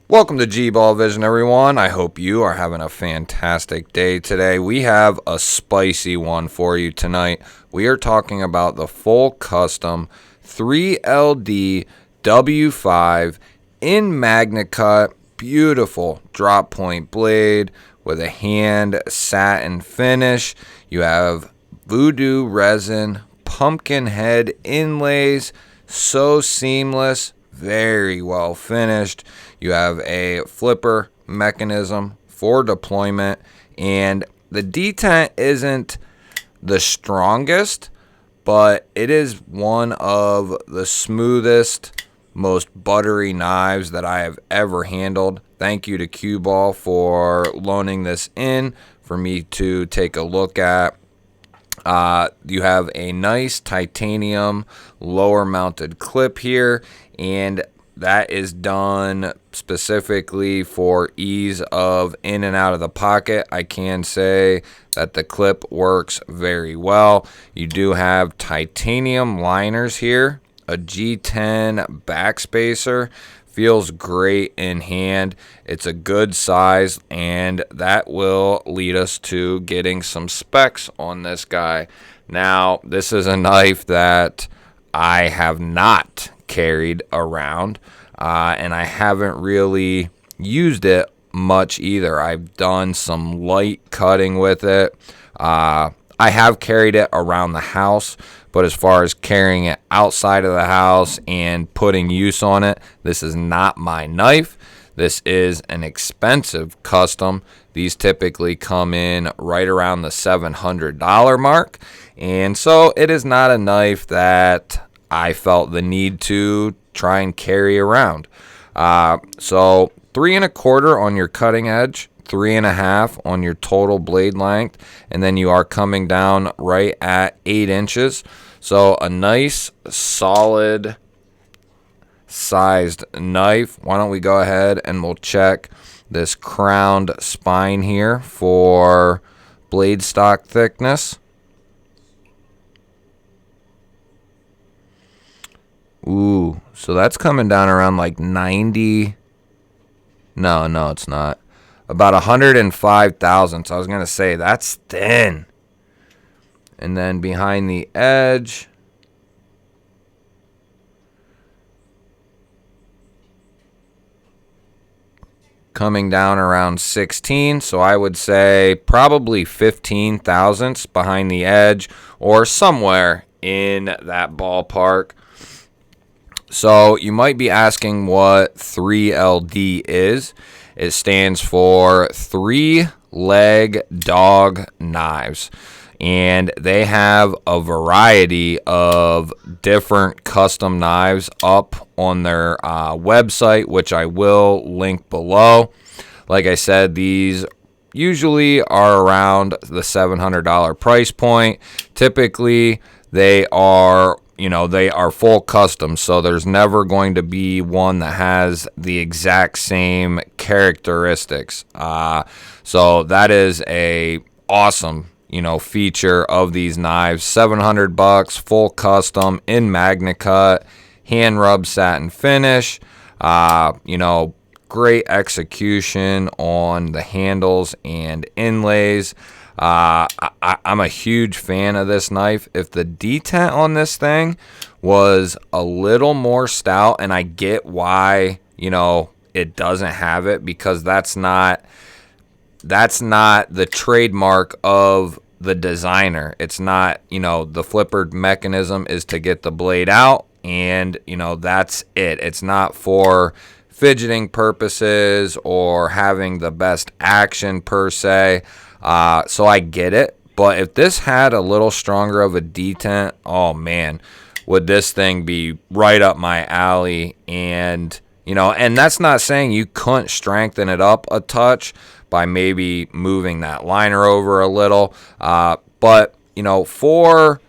Welcome to GBALL VISION, everyone. I hope you are having a fantastic day today. We have a spicy one for you tonight. We are talking about the full custom 3LD W5 in Magnacut. Beautiful drop point blade with a hand satin finish. You have voodoo resin, pumpkin head inlays, so seamless, very well finished. You have a flipper mechanism for deployment, and the detent isn't the strongest, but it is one of the smoothest, most buttery knives that I have ever handled. Thank you to GBALL for loaning this in for me to take a look at. You have a nice titanium lower mounted clip here, and that is done specifically for ease of in and out of the pocket. I can say that the clip works very well. You do have titanium liners here, a G10 backspacer. Feels great in hand. It's a good size, and that will lead us to getting some specs on this guy. Now, this is a knife that I have not carried around, and I haven't really used it much either. I've done some light cutting with it. I have carried it around the house, but as far as carrying it outside of the house and putting use on it, this is not my knife. This is an expensive custom. These typically come in right around the $700 mark, and so it is not a knife that I felt the need to try and carry around. So 3 1/4 on your cutting edge, 3 1/2 on your total blade length, and then you are coming down right at 8 inches. So a nice solid sized knife. Why don't we go ahead and we'll check this crowned spine here for blade stock thickness. Ooh, so that's coming down around like 90. No, it's not. About 105 thousandths. I was going to say that's thin. And then behind the edge, coming down around 16. So I would say probably 15 thousandths behind the edge or somewhere in that ballpark. So you might be asking what 3LD is. It stands for 3-leg dog knives, and they have a variety of different custom knives up on their website, which I will link below. Like I said, these usually are around the $700 price point. Typically, they are full custom, so there's never going to be one that has the exact same characteristics. So that is a awesome, feature of these knives. $700, full custom in Magnacut, hand rub satin finish. Great execution on the handles and inlays. I'm a huge fan of this knife. If the detent on this thing was a little more stout, and I get why, it doesn't have it, because that's not the trademark of the designer. It's not, the flippered mechanism is to get the blade out, and, that's it. It's not for fidgeting purposes or having the best action per se. So I get it, but if this had a little stronger of a detent, oh man, would this thing be right up my alley. And and that's not saying you couldn't strengthen it up a touch by maybe moving that liner over a little, but for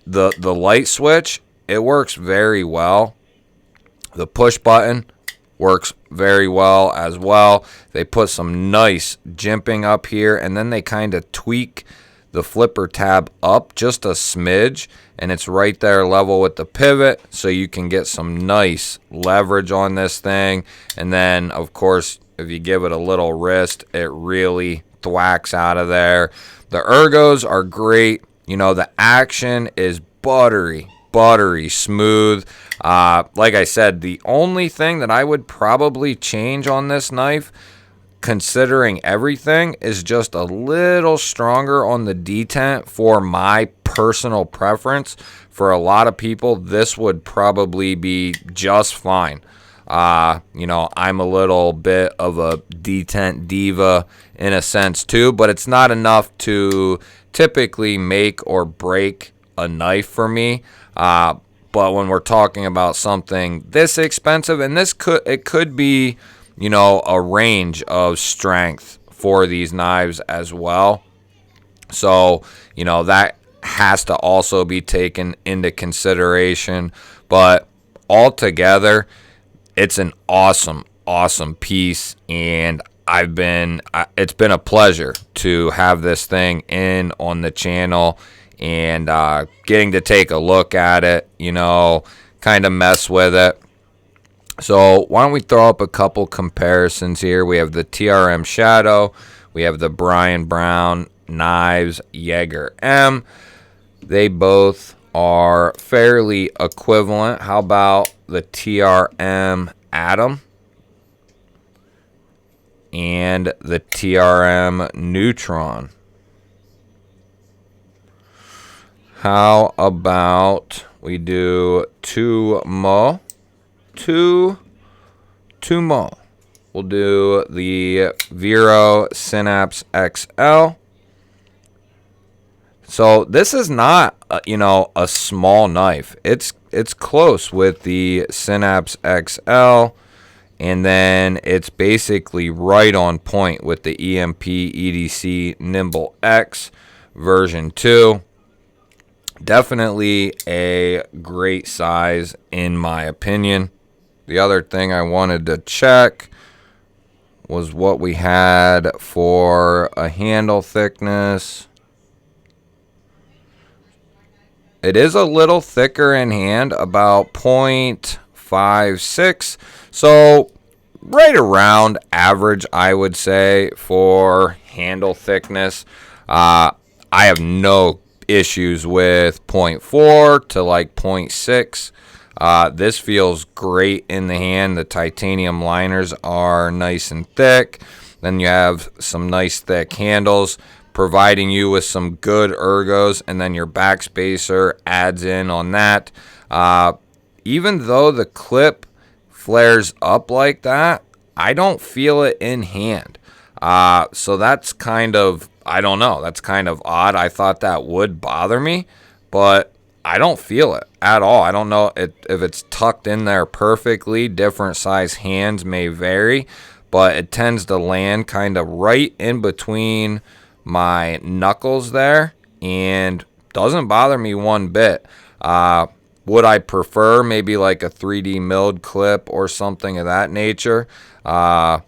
the light switch, it works very well. The push button works very well as well. They put some nice jimping up here, and then they kind of tweak the flipper tab up just a smidge, and it's right there level with the pivot, so you can get some nice leverage on this thing. And then, of course, if you give it a little wrist, it really thwacks out of there. The ergos are great. You know, the action is buttery smooth. Like I said, the only thing that I would probably change on this knife, considering everything, is just a little stronger on the detent for my personal preference. For a lot of people, this would probably be just fine. You know, I'm a little bit of a detent diva in a sense too, but it's not enough to typically make or break a knife for me. But when we're talking about something this expensive, and it could be, you know, a range of strength for these knives as well. So, you know, that has to also be taken into consideration. But altogether, it's an awesome piece, and it's been a pleasure to have this thing in on the channel, and getting to take a look at it, you know, kind of mess with it. So why don't we throw up a couple comparisons here. We have the TRM Shadow, we have the Brian Brown Knives Jaeger M. They both are fairly equivalent. How about the TRM Atom and the TRM Neutron? How about we do two more? We'll do the Vero Synapse XL. So this is not, you know, a small knife. It's close with the Synapse XL, and then it's basically right on point with the EMP EDC Nimble X version 2. Definitely a great size in my opinion. The other thing I wanted to check was what we had for a handle thickness. It is a little thicker in hand, about 0.56. So right around average, I would say, for handle thickness. I have no issues with 0.4 to like 0.6. This feels great in the hand. The titanium liners are nice and thick. Then you have some nice thick handles, providing you with some good ergos, and then your backspacer adds in on that. Even though the clip flares up like that, I don't feel it in hand. So that's kind of, I don't know, that's kind of odd. I thought that would bother me, but I don't feel it at all. I don't know if it's tucked in there perfectly. Different size hands may vary, but it tends to land kind of right in between my knuckles there, and doesn't bother me one bit. Would I prefer maybe like a 3D milled clip or something of that nature? Yeah,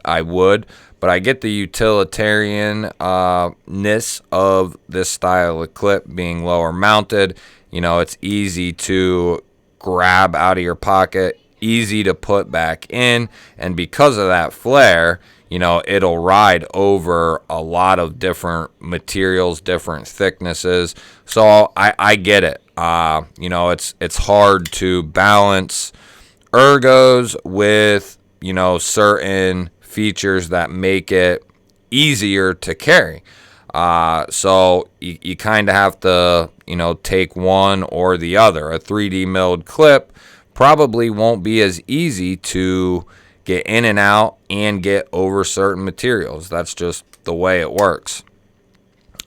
I would. But I get the utilitarian-ness of this style of clip being lower mounted. You know, it's easy to grab out of your pocket, easy to put back in, and because of that flare, you know, it'll ride over a lot of different materials, different thicknesses. So I get it. You know, it's hard to balance ergos with, you know, certain features that make it easier to carry. So you kind of have to, you know, take one or the other. A 3D milled clip probably won't be as easy to get in and out and get over certain materials. That's just the way it works.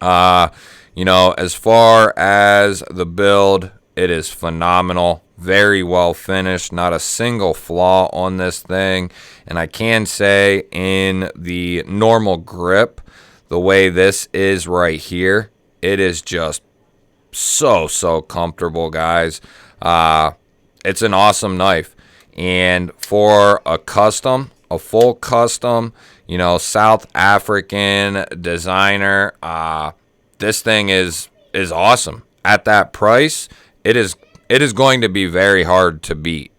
You know, as far as the build, it is phenomenal. Very well finished. Not a single flaw on this thing. And I can say in the normal grip, the way this is right here, it is just so comfortable, guys. It's an awesome knife. And for a full custom, you know, South African designer, this thing is awesome. At that price, it is going to be very hard to beat.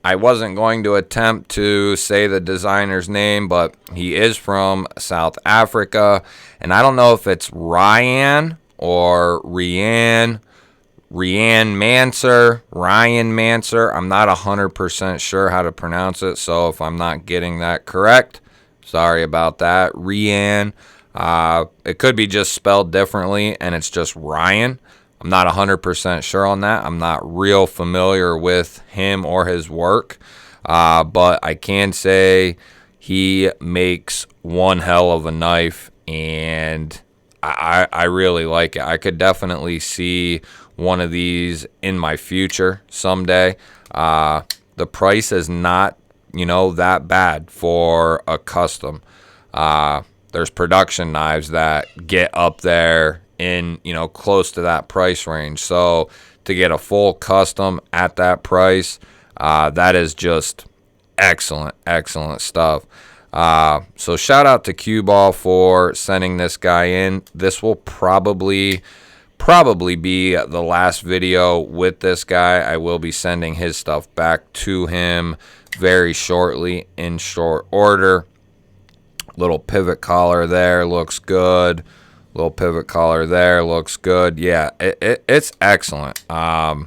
I wasn't going to attempt to say the designer's name, but he is from South Africa, and I don't know if it's Ryan or Ryan Manser. I'm not 100% sure how to pronounce it, so if I'm not getting that correct, sorry about that. Ryan. It could be just spelled differently, and it's just Ryan. I'm not 100% sure on that. I'm not real familiar with him or his work, but I can say he makes one hell of a knife, and I really like it. I could definitely see one of these in my future someday. The price is not, that bad for a custom. There's production knives that get up there in, close to that price range. So to get a full custom at that price, that is just excellent stuff. So shout out to GBALL for sending this guy in. This will probably be the last video with this guy. I will be sending his stuff back to him very shortly, in short order. Little pivot collar there looks good. Little pivot collar there looks good. Yeah, it's excellent. I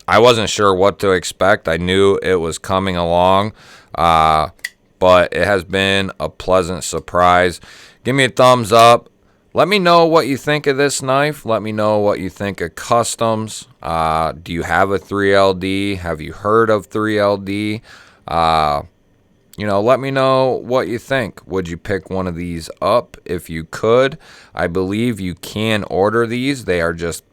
wasn't sure what to expect. I knew it was coming along, but it has been a pleasant surprise. Give me a thumbs up. Let me know what you think of this knife. Let me know what you think of customs. Do you have a 3LD? Have you heard of 3LD? Let me know what you think. Would you pick one of these up if you could? I believe you can order these. They are just,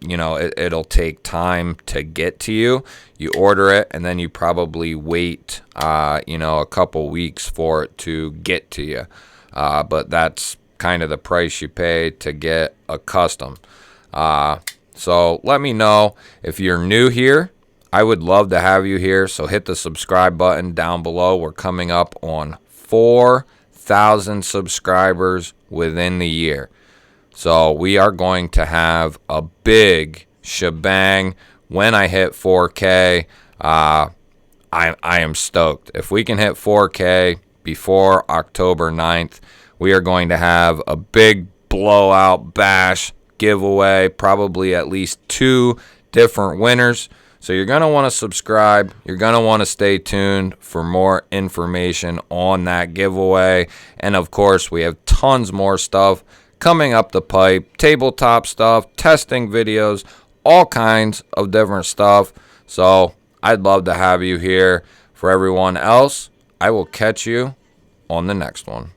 it'll take time to get to you. You order it, and then you probably wait, a couple weeks for it to get to you. But that's kind of the price you pay to get a custom. So let me know if you're new here. I would love to have you here, so hit the subscribe button down below. We're coming up on 4,000 subscribers within the year. So we are going to have a big shebang when I hit 4K. I am stoked. If we can hit 4K before October 9th, we are going to have a big blowout bash giveaway, probably at least 2 different winners. So you're going to want to subscribe. You're going to want to stay tuned for more information on that giveaway. And of course, we have tons more stuff coming up the pipe, tabletop stuff, testing videos, all kinds of different stuff. So I'd love to have you here. For everyone else, I will catch you on the next one.